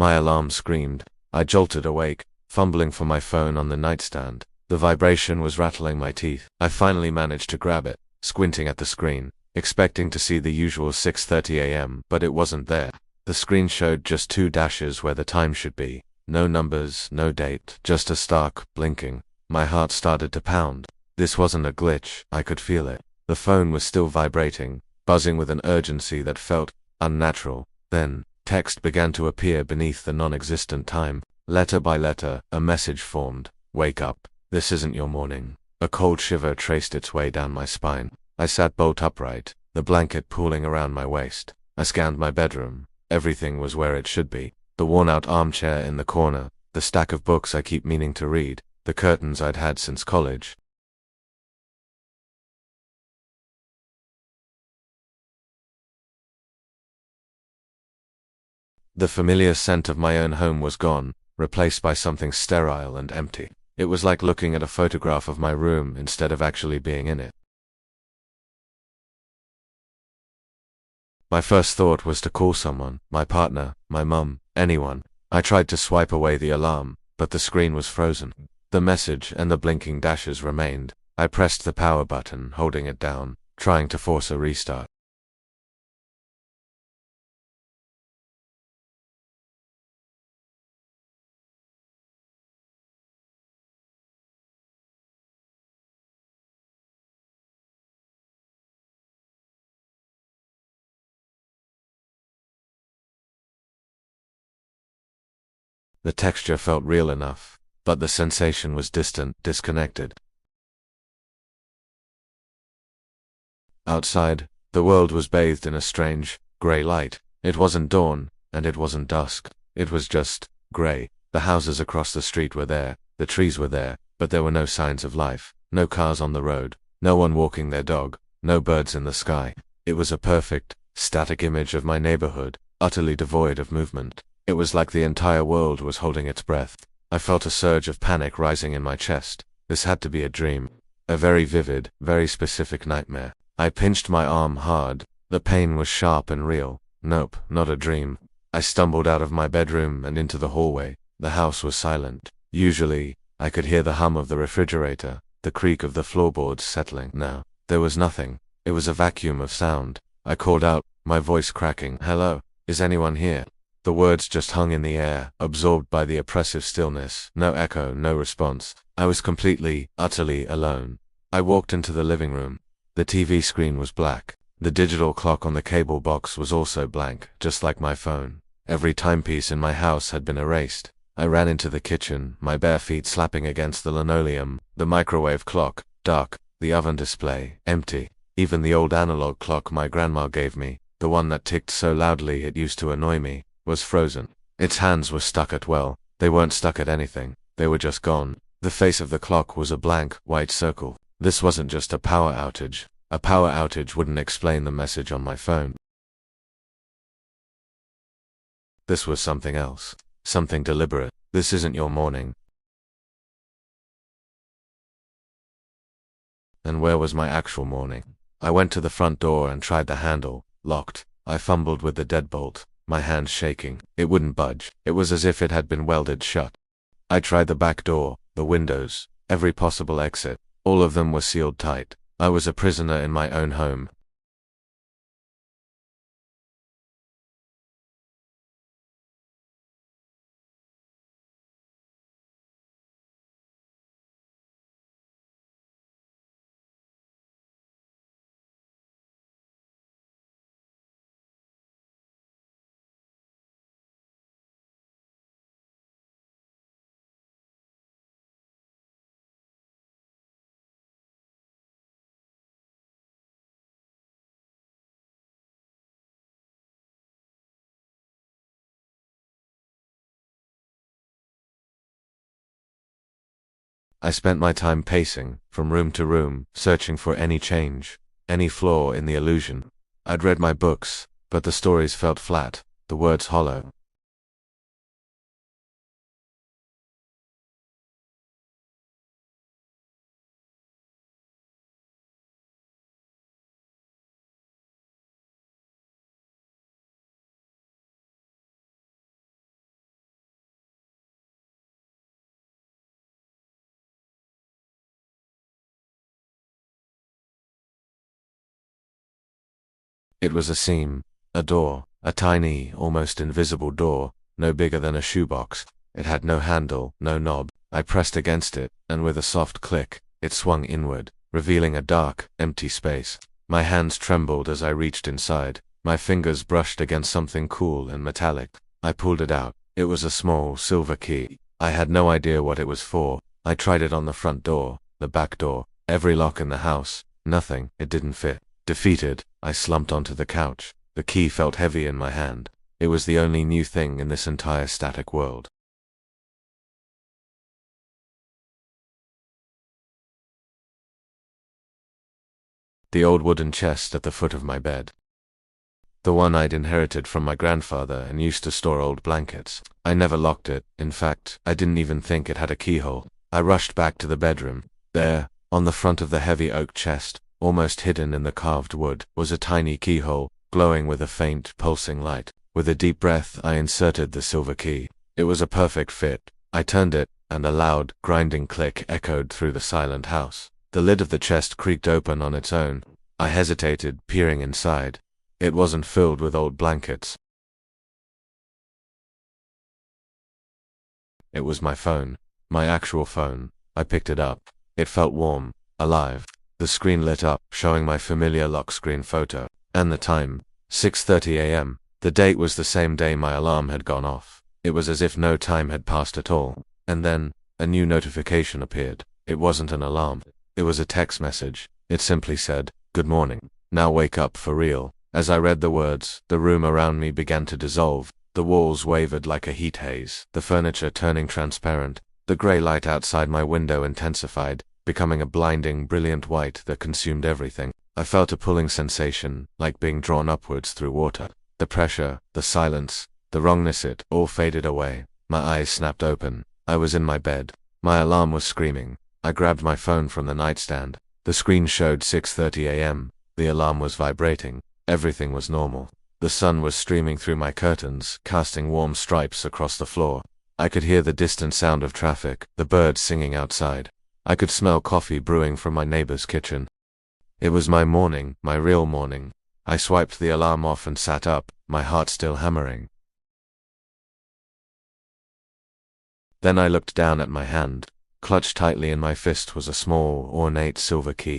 My alarm screamed. I jolted awake, fumbling for my phone on the nightstand. The vibration was rattling my teeth. I finally managed to grab it, squinting at the screen, expecting to see the usual 6:30 a.m., but it wasn't there. The screen showed just 2 dashes where the time should be. No numbers, no date, just a stark blinking. My heart started to pound. This wasn't a glitch, I could feel it. The phone was still vibrating, buzzing with an urgency that felt unnatural. Then, text began to appear beneath the non-existent time. Letter by letter, a message formed. Wake up. This isn't your morning. A cold shiver traced its way down my spine. I sat bolt upright, the blanket pooling around my waist. I scanned my bedroom. Everything was where it should be. The worn-out armchair in the corner, the stack of books I keep meaning to read, the curtains I'd had since college. The familiar scent of my own home was gone, replaced by something sterile and empty. It was like looking at a photograph of my room instead of actually being in it. My first thought was to call someone, my partner, my mum, anyone. I tried to swipe away the alarm, but the screen was frozen. The message and the blinking dashes remained. I pressed the power button, holding it down, trying to force a restart. The texture felt real enough, but the sensation was distant, disconnected. Outside, the world was bathed in a strange, gray light. It wasn't dawn, and it wasn't dusk. It was just gray. The houses across the street were there, the trees were there, but there were no signs of life. No cars on the road, no one walking their dog, no birds in the sky. It was a perfect, static image of my neighborhood, utterly devoid of movement. It was like the entire world was holding its breath. I felt a surge of panic rising in my chest. This had to be a dream. A very vivid, very specific nightmare. I pinched my arm hard. The pain was sharp and real. Nope, not a dream. I stumbled out of my bedroom and into the hallway. The house was silent. Usually, I could hear the hum of the refrigerator, the creak of the floorboards settling. Now, there was nothing. It was a vacuum of sound. I called out, my voice cracking. Hello, is anyone here? The words just hung in the air, absorbed by the oppressive stillness. No echo, no response. I was completely, utterly alone. I walked into the living room. The TV screen was black. The digital clock on the cable box was also blank, just like my phone. Every timepiece in my house had been erased. I ran into the kitchen, my bare feet slapping against the linoleum. The microwave clock, dark. The oven display, empty. Even the old analog clock my grandma gave me, the one that ticked so loudly it used to annoy me, was frozen. Its hands were stuck at they weren't stuck at anything, they were just gone. The face of the clock was a blank, white circle. This wasn't just a power outage. A power outage wouldn't explain the message on my phone. This was something else. Something deliberate. This isn't your morning. And where was my actual morning? I went to the front door and tried the handle. Locked. I fumbled with the deadbolt, my hand shaking. It wouldn't budge. It was as if it had been welded shut. I tried the back door, the windows, every possible exit. All of them were sealed tight. I was a prisoner in my own home. I spent my time pacing, from room to room, searching for any change, any flaw in the illusion. I'd read my books, but the stories felt flat, the words hollow. It was a seam, a door, a tiny, almost invisible door, no bigger than a shoebox. It had no handle, no knob. I pressed against it, and with a soft click, it swung inward, revealing a dark, empty space. My hands trembled as I reached inside. My fingers brushed against something cool and metallic. I pulled it out. It was a small, silver key. I had no idea what it was for. I tried it on the front door, the back door, every lock in the house. Nothing. It didn't fit. Defeated, I slumped onto the couch. The key felt heavy in my hand. It was the only new thing in this entire static world. The old wooden chest at the foot of my bed. The one I'd inherited from my grandfather and used to store old blankets. I never locked it. In fact, I didn't even think it had a keyhole. I rushed back to the bedroom. There, on the front of the heavy oak chest, almost hidden in the carved wood, was a tiny keyhole, glowing with a faint, pulsing light. With a deep breath, I inserted the silver key. It was a perfect fit. I turned it, and a loud, grinding click echoed through the silent house. The lid of the chest creaked open on its own. I hesitated, peering inside. It wasn't filled with old blankets. It was my phone. My actual phone. I picked it up. It felt warm, alive. The screen lit up, showing my familiar lock screen photo. And the time, 6:30 a.m. The date was the same day my alarm had gone off. It was as if no time had passed at all. And then, a new notification appeared. It wasn't an alarm. It was a text message. It simply said, "Good morning. Now wake up for real." As I read the words, the room around me began to dissolve. The walls wavered like a heat haze, the furniture turning transparent. The gray light outside my window intensified, becoming a blinding, brilliant white that consumed everything. I felt a pulling sensation, like being drawn upwards through water. The pressure, the silence, the wrongness, it all faded away. My eyes snapped open. I was in my bed. My alarm was screaming. I grabbed my phone from the nightstand. The screen showed 6:30 a.m. The alarm was vibrating. Everything was normal. The sun was streaming through my curtains, casting warm stripes across the floor. I could hear the distant sound of traffic, the birds singing outside. I could smell coffee brewing from my neighbor's kitchen. It was my morning, my real morning. I swiped the alarm off and sat up, my heart still hammering. Then I looked down at my hand. Clutched tightly in my fist was a small, ornate silver key.